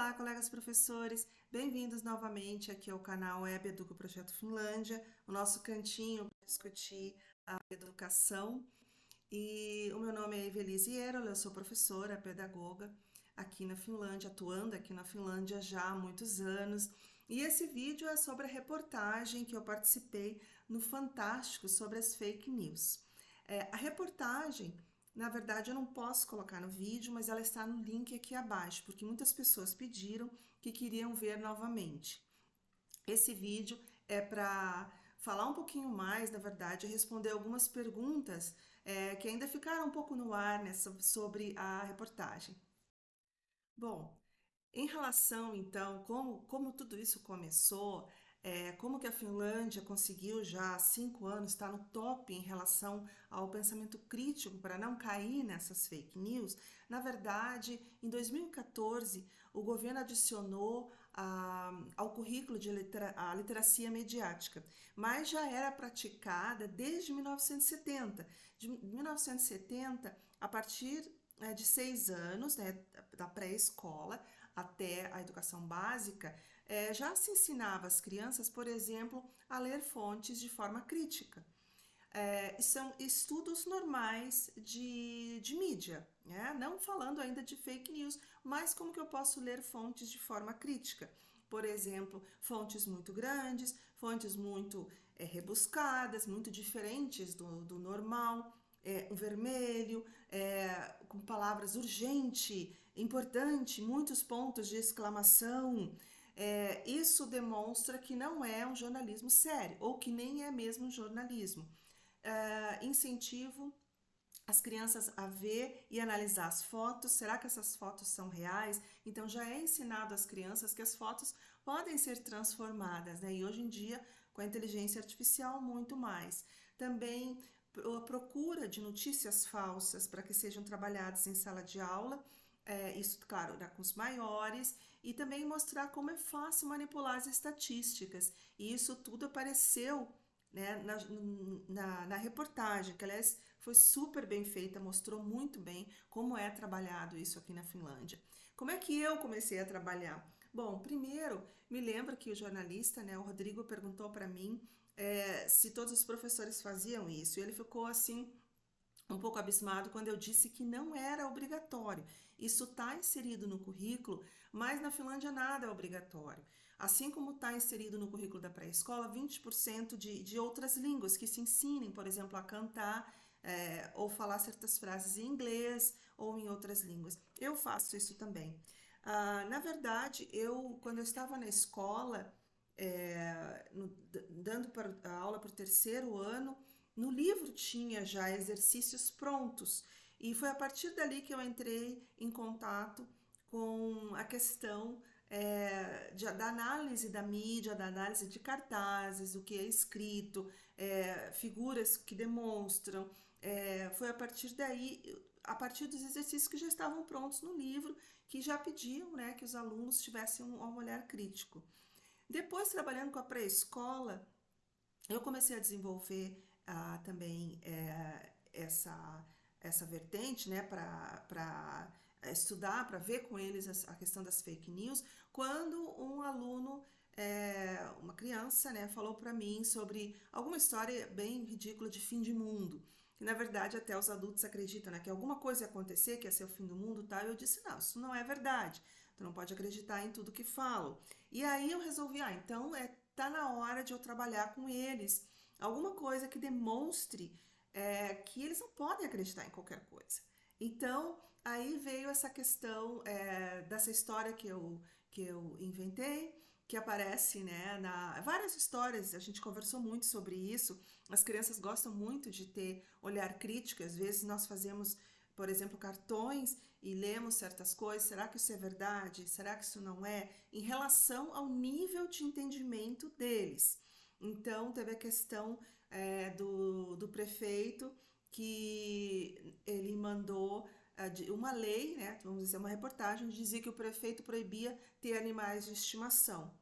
Olá, colegas professores, bem-vindos novamente aqui ao canal Web Educa Projeto Finlândia, o nosso cantinho para discutir a educação. E o meu nome é Evelise Erola, eu sou professora, pedagoga aqui na Finlândia, atuando aqui na Finlândia já há muitos anos. E esse vídeo é sobre a reportagem que eu participei no Fantástico sobre as fake news. A reportagem, na verdade, eu não posso colocar no vídeo, mas ela está no link aqui abaixo, porque muitas pessoas pediram que queriam ver novamente. Esse vídeo é para falar um pouquinho mais, na verdade, responder algumas perguntas que ainda ficaram um pouco no ar sobre a reportagem. Bom, em relação, então, como tudo isso começou, como que a Finlândia conseguiu já há 5 anos estar no top em relação ao pensamento crítico para não cair nessas fake news, na verdade, em 2014, o governo adicionou ao currículo a literacia mediática, mas já era praticada desde 1970. De 1970, a partir de 6 anos, né, da pré-escola, até a educação básica, já se ensinava às crianças, por exemplo, a ler fontes de forma crítica. São estudos normais de mídia, né? Não falando ainda de fake news, mas como que eu posso ler fontes de forma crítica. Por exemplo, fontes muito grandes, fontes muito rebuscadas, muito diferentes do normal, um vermelho, com palavras urgente, importante, muitos pontos de exclamação. Isso demonstra que não é um jornalismo sério, ou que nem é mesmo um jornalismo. Incentivo as crianças a ver e analisar as fotos. Será que essas fotos são reais? Então já é ensinado às crianças que as fotos podem ser transformadas, né? E hoje em dia, com a inteligência artificial, muito mais. Também a procura de notícias falsas para que sejam trabalhadas em sala de aula, isso, claro, com os maiores, e também mostrar como é fácil manipular as estatísticas. E isso tudo apareceu, né, na reportagem, que aliás foi super bem feita, mostrou muito bem como é trabalhado isso aqui na Finlândia. Como é que eu comecei a trabalhar? Bom, primeiro, me lembro que o jornalista, né, o Rodrigo, perguntou para mim se todos os professores faziam isso, e ele ficou assim um pouco abismado quando eu disse que não era obrigatório. Isso está inserido no currículo, mas na Finlândia nada é obrigatório. Assim como está inserido no currículo da pré-escola, 20% de outras línguas que se ensinem, por exemplo, a cantar ou falar certas frases em inglês ou em outras línguas. Eu faço isso também. Na verdade, quando eu estava na escola, dando a aula para o terceiro ano, no livro tinha já exercícios prontos, e foi a partir dali que eu entrei em contato com a questão da análise da mídia, da análise de cartazes, o que é escrito, figuras que demonstram. Foi a partir daí, a partir dos exercícios que já estavam prontos no livro, que já pediam, né, que os alunos tivessem um olhar crítico. Depois, trabalhando com a pré-escola, eu comecei a desenvolver também essa vertente, né, para estudar, para ver com eles a questão das fake news, quando um aluno, uma criança, né, falou para mim sobre alguma história bem ridícula de fim de mundo. E, na verdade, até os adultos acreditam, né, que alguma coisa ia acontecer, que ia ser o fim do mundo, tá? Eu disse, não, isso não é verdade. Tu não pode acreditar em tudo que falam. E aí eu resolvi, então tá na hora de eu trabalhar com eles alguma coisa que demonstre que eles não podem acreditar em qualquer coisa. Então, aí veio essa questão dessa história que eu inventei, que aparece, né, várias histórias, a gente conversou muito sobre isso. As crianças gostam muito de ter olhar crítico, às vezes nós fazemos, por exemplo, cartões e lemos certas coisas. Será que isso é verdade? Será que isso não é? Em relação ao nível de entendimento deles. Então, teve a questão do prefeito, que ele mandou uma lei, né, vamos dizer, uma reportagem, dizia que o prefeito proibia ter animais de estimação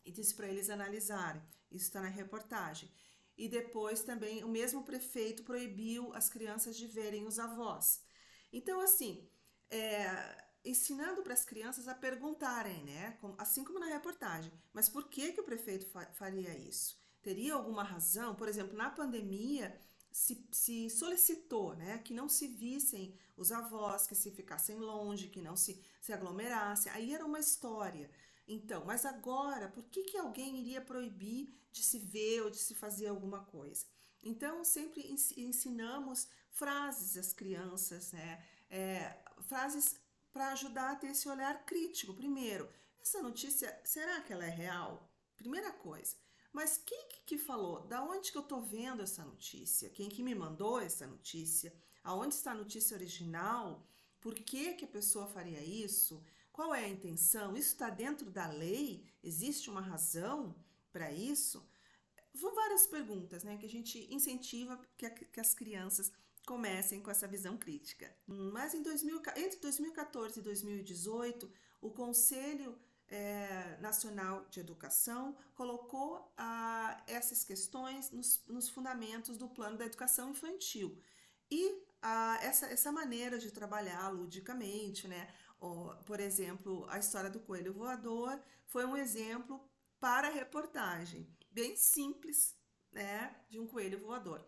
e disse para eles analisarem. Isso está na reportagem. E depois também o mesmo prefeito proibiu as crianças de verem os avós. Então, assim, ensinando para as crianças a perguntarem, né? Assim como na reportagem. Mas por que que o prefeito faria isso? Teria alguma razão? Por exemplo, na pandemia se solicitou, né, que não se vissem os avós, que se ficassem longe, que não se aglomerassem. Aí era uma história. Então, mas agora, por que que alguém iria proibir de se ver ou de se fazer alguma coisa? Então, sempre ensinamos frases às crianças, né? Frases para ajudar a ter esse olhar crítico. Primeiro, essa notícia, será que ela é real? Primeira coisa. Mas quem que falou? Da onde que eu estou vendo essa notícia? Quem que me mandou essa notícia? Aonde está a notícia original? Por que que a pessoa faria isso? Qual é a intenção? Isso está dentro da lei? Existe uma razão para isso? São várias perguntas, né, que a gente incentiva que as crianças comecem com essa visão crítica. Mas entre 2014 e 2018, o Conselho Nacional de Educação colocou essas questões nos fundamentos do Plano da Educação Infantil. E essa maneira de trabalhar ludicamente, né? Por exemplo, a história do coelho voador foi um exemplo para a reportagem, bem simples, né, de um coelho voador.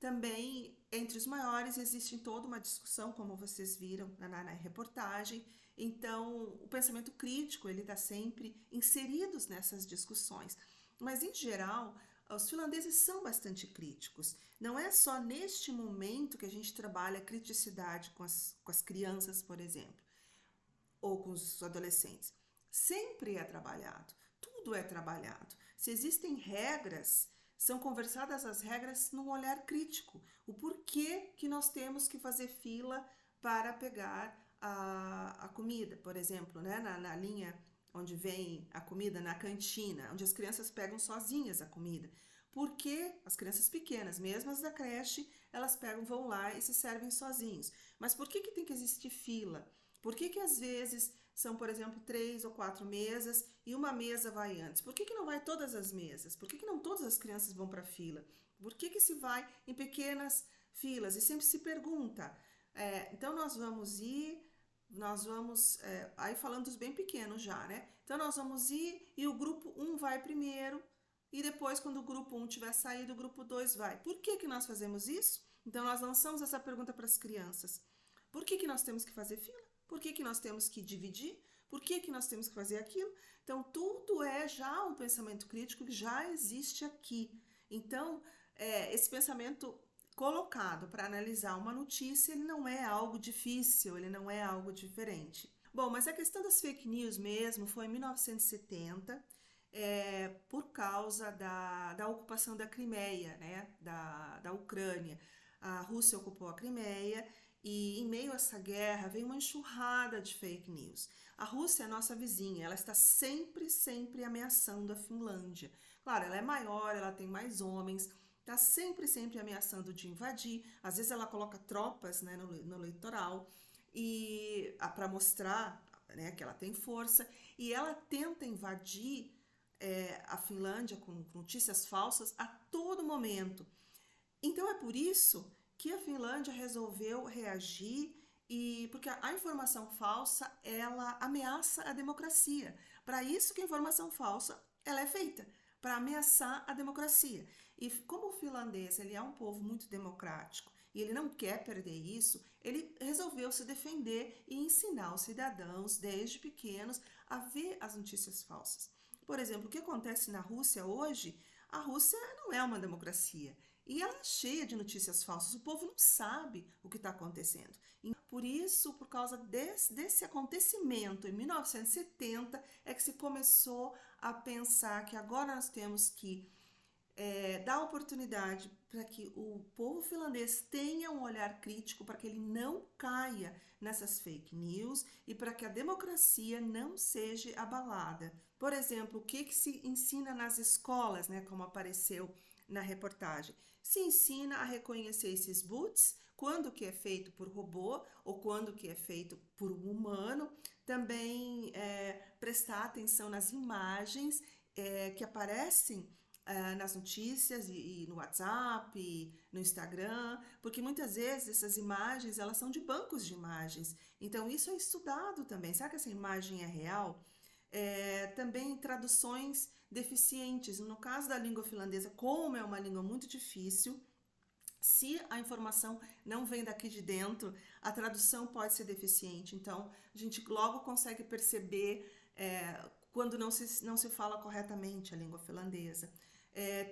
Também, entre os maiores, existe toda uma discussão, como vocês viram na reportagem. Então, o pensamento crítico, ele está sempre inserido nessas discussões. Mas, em geral, os finlandeses são bastante críticos. Não é só neste momento que a gente trabalha a criticidade com as crianças, por exemplo, ou com os adolescentes. Sempre é trabalhado, tudo é trabalhado. Se existem regras, são conversadas as regras num olhar crítico. O porquê que nós temos que fazer fila para pegar a comida, por exemplo, né? Na linha onde vem a comida, na cantina, onde as crianças pegam sozinhas a comida. Porque as crianças pequenas, mesmo as da creche, elas vão lá e se servem sozinhos. Mas por que tem que existir fila? Por que às vezes são, por exemplo, 3 ou 4 mesas e uma mesa vai antes? Por que não vai todas as mesas? Por que não todas as crianças vão para a fila? Por que se vai em pequenas filas? E sempre se pergunta. Então nós vamos aí falando dos bem pequenos já, né? Então nós vamos ir e o grupo 1 vai primeiro e depois, quando o grupo 1 tiver saído, o grupo 2 vai. Por que nós fazemos isso? Então nós lançamos essa pergunta para as crianças. Por que nós temos que fazer fila? Por que nós temos que dividir? Por que nós temos que fazer aquilo? Então, tudo é já um pensamento crítico que já existe aqui. Então, esse pensamento colocado para analisar uma notícia, ele não é algo difícil, ele não é algo diferente. Bom, mas a questão das fake news mesmo foi em 1970, por causa da ocupação da Crimeia, né, da Ucrânia. A Rússia ocupou a Crimeia e, em meio a essa guerra, veio uma enxurrada de fake news. A Rússia é nossa vizinha, ela está sempre ameaçando a Finlândia. Claro, ela é maior, ela tem mais homens, está sempre ameaçando de invadir. Às vezes ela coloca tropas, né, no litoral e para mostrar, né, que ela tem força. E ela tenta invadir a Finlândia com notícias falsas a todo momento. Então é por isso que a Finlândia resolveu reagir porque a informação falsa, ela ameaça a democracia. Para isso que a informação falsa ela é feita, para ameaçar a democracia. E como o finlandês ele é um povo muito democrático e ele não quer perder isso, ele resolveu se defender e ensinar os cidadãos desde pequenos a ver as notícias falsas. Por exemplo, o que acontece na Rússia hoje, a Rússia não é uma democracia. E ela é cheia de notícias falsas, o povo não sabe o que está acontecendo. E por isso, por causa desse acontecimento em 1970, é que se começou a pensar que agora nós temos que dar oportunidade para que o povo finlandês tenha um olhar crítico, para que ele não caia nessas fake news e para que a democracia não seja abalada. Por exemplo, o que se ensina nas escolas, né, como apareceu na reportagem? Se ensina a reconhecer esses bots, quando que é feito por robô ou quando que é feito por um humano. Também prestar atenção nas imagens que aparecem nas notícias e no WhatsApp, e no Instagram, porque muitas vezes essas imagens elas são de bancos de imagens. Então isso é estudado também. Será que essa imagem é real? Também traduções deficientes. No caso da língua finlandesa, como é uma língua muito difícil, se a informação não vem daqui de dentro, a tradução pode ser deficiente. Então, a gente logo consegue perceber quando não se fala corretamente a língua finlandesa.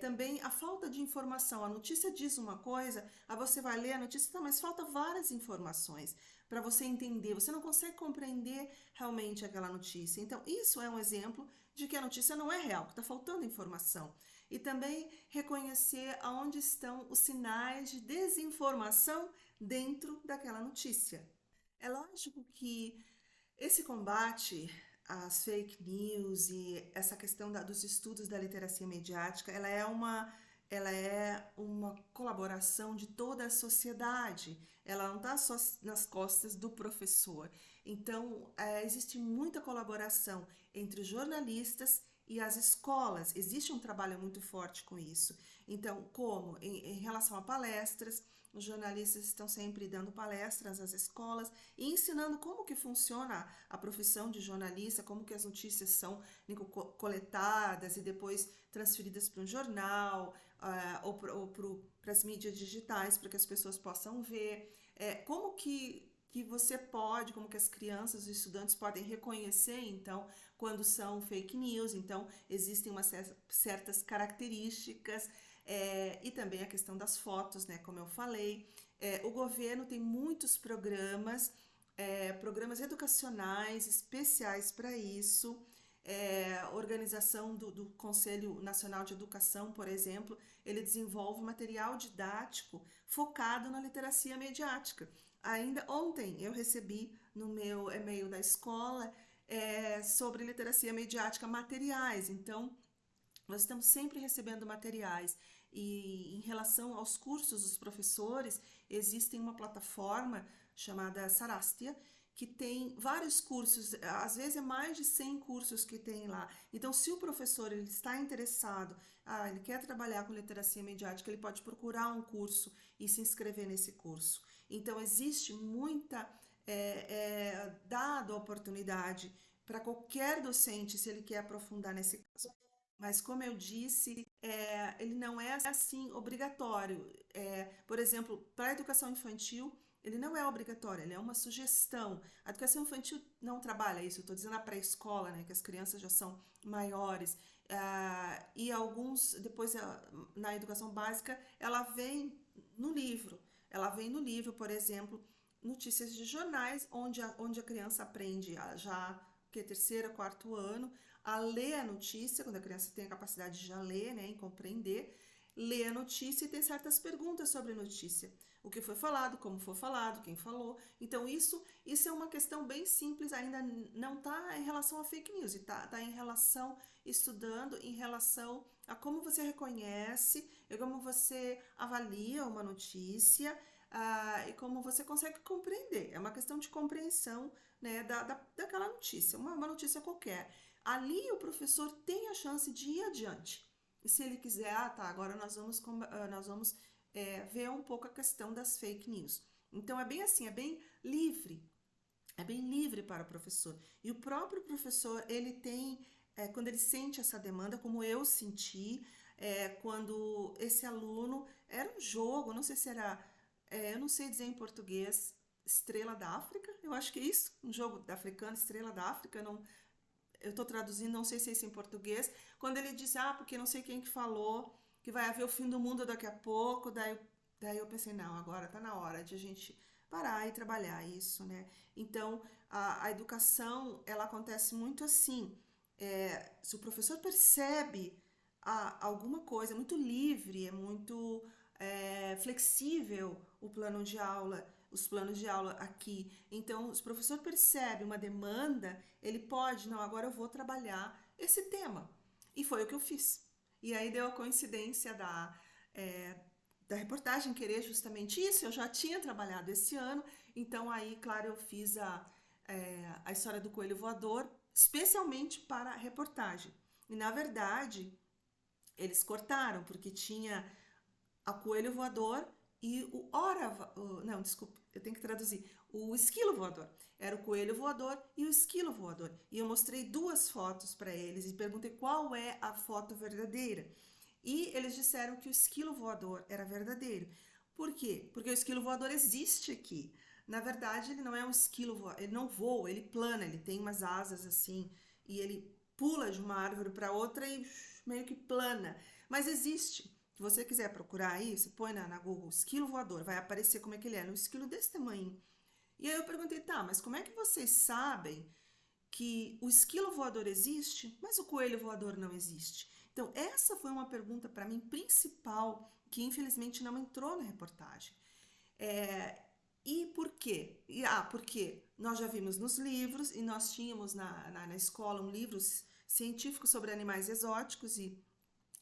Também a falta de informação. A notícia diz uma coisa, aí você vai ler a notícia, tá, mas falta várias informações para você entender. Você não consegue compreender realmente aquela notícia. Então, isso é um exemplo de que a notícia não é real, que está faltando informação. E também reconhecer aonde estão os sinais de desinformação dentro daquela notícia. É lógico que esse combate às fake news e essa questão dos estudos da literacia mediática, ela é uma colaboração de toda a sociedade. Ela não está só nas costas do professor. Então, existe muita colaboração entre os jornalistas e as escolas. Existe um trabalho muito forte com isso. Então, como em relação a palestras, os jornalistas estão sempre dando palestras às escolas e ensinando como que funciona a profissão de jornalista, como que as notícias são coletadas e depois transferidas para um jornal, ou para as mídias digitais, para que as pessoas possam ver. Como que você pode, como que as crianças, os estudantes podem reconhecer, então, quando são fake news. Então, existem certas características, e também a questão das fotos, né, como eu falei. O governo tem muitos programas educacionais especiais para isso. A organização do Conselho Nacional de Educação, por exemplo, ele desenvolve material didático focado na literacia mediática. Ainda ontem eu recebi no meu e-mail da escola sobre literacia mediática materiais. Então, nós estamos sempre recebendo materiais. E em relação aos cursos dos professores, existe uma plataforma chamada Sarastia, que tem vários cursos, às vezes é mais de 100 cursos que tem lá. Então, se o professor ele está interessado, ele quer trabalhar com literacia mediática, ele pode procurar um curso e se inscrever nesse curso. Então, existe muita dada oportunidade para qualquer docente, se ele quer aprofundar nesse caso. Mas, como eu disse, ele não é assim obrigatório. Por exemplo, para a educação infantil, ele não é obrigatório, ele é uma sugestão. A educação infantil não trabalha isso, eu estou dizendo a pré-escola, né, que as crianças já são maiores. E alguns, depois na educação básica, ela vem no livro. Ela vem no livro, por exemplo, notícias de jornais, onde a criança aprende já que é terceiro, quarto ano, a ler a notícia, quando a criança tem a capacidade de já ler, né, e compreender, lê a notícia e tem certas perguntas sobre a notícia. O que foi falado, como foi falado, quem falou. Então, isso é uma questão bem simples, ainda não está em relação a fake news, tá em relação, estudando em relação a como você reconhece, e como você avalia uma notícia, e como você consegue compreender. É uma questão de compreensão, né, daquela notícia, uma notícia qualquer. Ali o professor tem a chance de ir adiante. E se ele quiser, agora nós vamos ver um pouco a questão das fake news. Então é bem assim, é bem livre para o professor. E o próprio professor, ele tem, quando ele sente essa demanda, como eu senti, quando esse aluno, era um jogo, não sei se era, eu não sei dizer em português, Estrela da África, eu acho que é isso, um jogo da africano, Estrela da África, não, eu estou traduzindo, não sei se é isso em português, quando ele disse, porque não sei quem que falou, que vai haver o fim do mundo daqui a pouco, daí eu pensei, não, agora está na hora de a gente parar e trabalhar isso, né? Então, a educação, ela acontece muito assim, se o professor percebe alguma coisa, é muito livre, é muito flexível os planos de aula aqui. Então, se o professor percebe uma demanda, ele pode, não, agora eu vou trabalhar esse tema. E foi o que eu fiz. E aí deu a coincidência da reportagem querer justamente isso. Eu já tinha trabalhado esse ano, então aí, claro, eu fiz a história do coelho voador, especialmente para a reportagem. E, na verdade, Eles cortaram, porque tinha a coelho voador e o não, desculpa, eu tenho que traduzir. O esquilo voador. Era o coelho voador e o esquilo voador. E eu mostrei duas fotos para eles e perguntei qual é a foto verdadeira. E eles disseram que o esquilo voador era verdadeiro. Por quê? Porque o esquilo voador existe aqui. Na verdade, ele não é um esquilo voador, ele não voa, ele plana, ele tem umas asas assim, e ele pula de uma árvore para outra e meio que plana. Mas existe. Se você quiser procurar aí, você põe na Google esquilo voador, vai aparecer como é que ele é, um esquilo desse tamanho. E aí eu perguntei, tá, mas como é que vocês sabem que o esquilo voador existe, mas o coelho voador não existe? Então, essa foi uma pergunta para mim principal, que infelizmente não entrou na reportagem. E por quê? Porque nós já vimos nos livros e nós tínhamos na escola um livro científico sobre animais exóticos e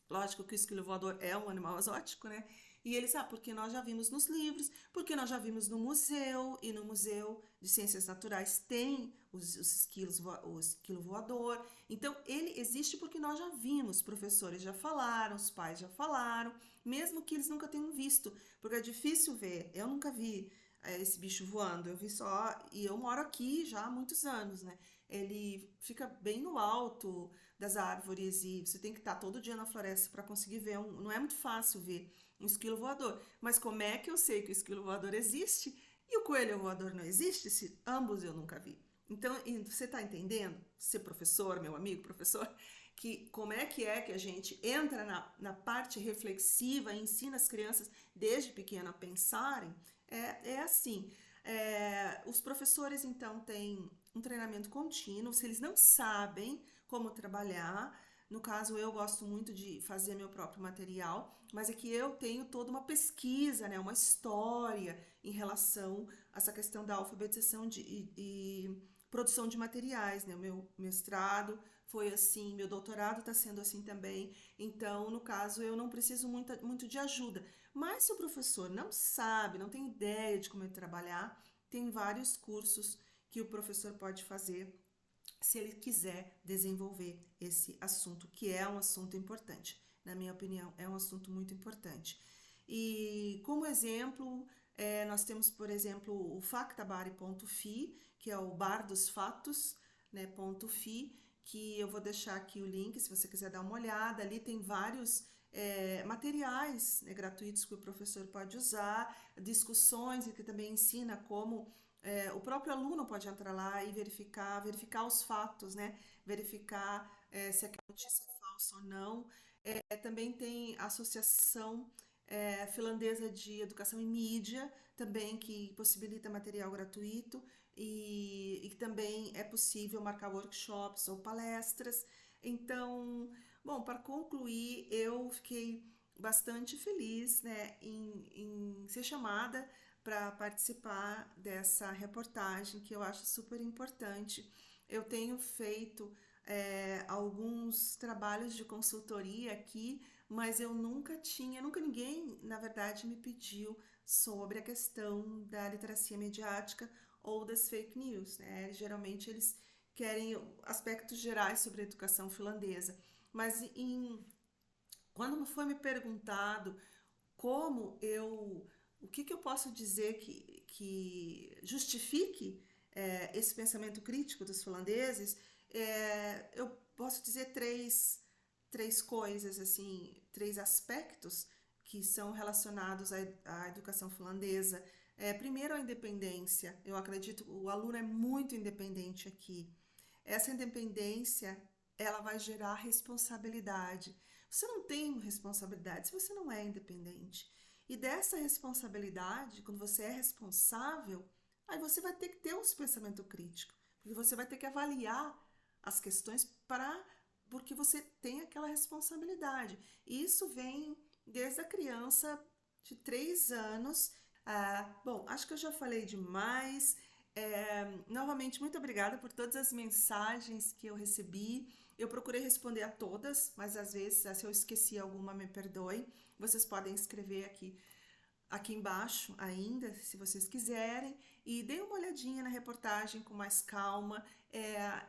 lógico que o esquilo voador é um animal exótico, né? E eles, porque nós já vimos nos livros, porque nós já vimos no museu, e no Museu de Ciências Naturais tem o esquilo voador. Então, ele existe porque nós já vimos, professores já falaram, os pais já falaram, mesmo que eles nunca tenham visto, porque é difícil ver. Eu nunca vi esse bicho voando, eu vi só, e eu moro aqui já há muitos anos, né? Ele fica bem no alto das árvores e você tem que estar todo dia na floresta para conseguir ver. Não é muito fácil ver um esquilo voador. Mas como é que eu sei que o esquilo voador existe e o coelho voador não existe, se ambos eu nunca vi? Então, você está entendendo, ser professor, meu amigo professor, que como é que a gente entra na parte reflexiva e ensina as crianças desde pequena a pensarem? É assim. Os professores, então, têm um treinamento contínuo. Se eles não sabem como trabalhar, no caso, eu gosto muito de fazer meu próprio material, mas é que eu tenho toda uma pesquisa, né, uma história em relação a essa questão da alfabetização e produção de materiais, né? O meu mestrado foi assim, meu doutorado está sendo assim também. Então, no caso, eu não preciso muito de ajuda. Mas se o professor não sabe, não tem ideia de como trabalhar, tem vários cursos que o professor pode fazer se ele quiser desenvolver esse assunto, que é um assunto importante. Na minha opinião, é um assunto muito importante. E como exemplo, nós temos, por exemplo, o factabari.fi, que é o bar dos fatos, né, .fi, que eu vou deixar aqui o link, se você quiser dar uma olhada. Ali tem vários materiais, né, gratuitos que o professor pode usar, discussões, e que também ensina como o próprio aluno pode entrar lá e verificar os fatos, né? Verificar se aquela notícia é falsa ou não. Também tem a Associação Finlandesa de Educação e Mídia, também que possibilita material gratuito e também é possível marcar workshops ou palestras. Então, bom, para concluir, eu fiquei bastante feliz, né, em ser chamada para participar dessa reportagem, que eu acho super importante. Eu tenho feito alguns trabalhos de consultoria aqui, mas eu nunca ninguém, na verdade, me pediu sobre a questão da literacia mediática ou das fake news, né? Geralmente eles querem aspectos gerais sobre a educação finlandesa, mas quando foi me perguntado como o que eu posso dizer que justifique esse pensamento crítico dos finlandeses, eu posso dizer três coisas, assim, três aspectos que são relacionados à educação finlandesa. Primeiro, a independência. Eu acredito que o aluno é muito independente aqui. Essa independência, ela vai gerar responsabilidade. Você não tem responsabilidade se você não é independente. E dessa responsabilidade, quando você é responsável, aí você vai ter que ter um pensamento crítico, porque você vai ter que avaliar as questões porque você tem aquela responsabilidade. E isso vem desde a criança de 3 anos. Bom, acho que eu já falei demais. Novamente, muito obrigada por todas as mensagens que eu recebi. Eu procurei responder a todas, mas às vezes, se eu esqueci alguma, me perdoe. Vocês podem escrever aqui embaixo ainda, se vocês quiserem, e deem uma olhadinha na reportagem com mais calma.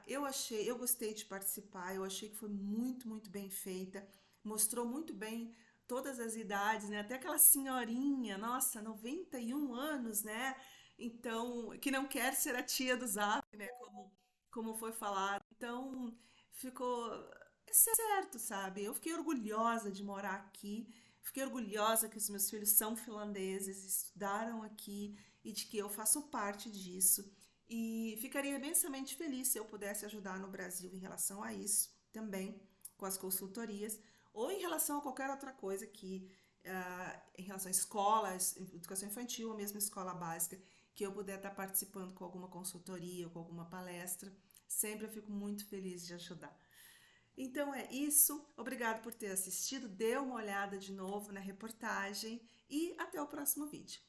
Eu gostei de participar, eu achei que foi muito, muito bem feita, mostrou muito bem todas as idades, né? Até aquela senhorinha, nossa, 91 anos, né? Então, que não quer ser a tia do Zap, né? Como foi falado. Então, ficou certo, sabe? Eu fiquei orgulhosa de morar aqui, fiquei orgulhosa que os meus filhos são finlandeses, estudaram aqui e de que eu faço parte disso. E ficaria imensamente feliz se eu pudesse ajudar no Brasil em relação a isso também, com as consultorias, ou em relação a qualquer outra coisa que, em relação a escolas, educação infantil ou mesmo escola básica, que eu puder estar participando com alguma consultoria ou com alguma palestra, sempre eu fico muito feliz de ajudar. Então é isso. Obrigado por ter assistido. Dê uma olhada de novo na reportagem e até o próximo vídeo.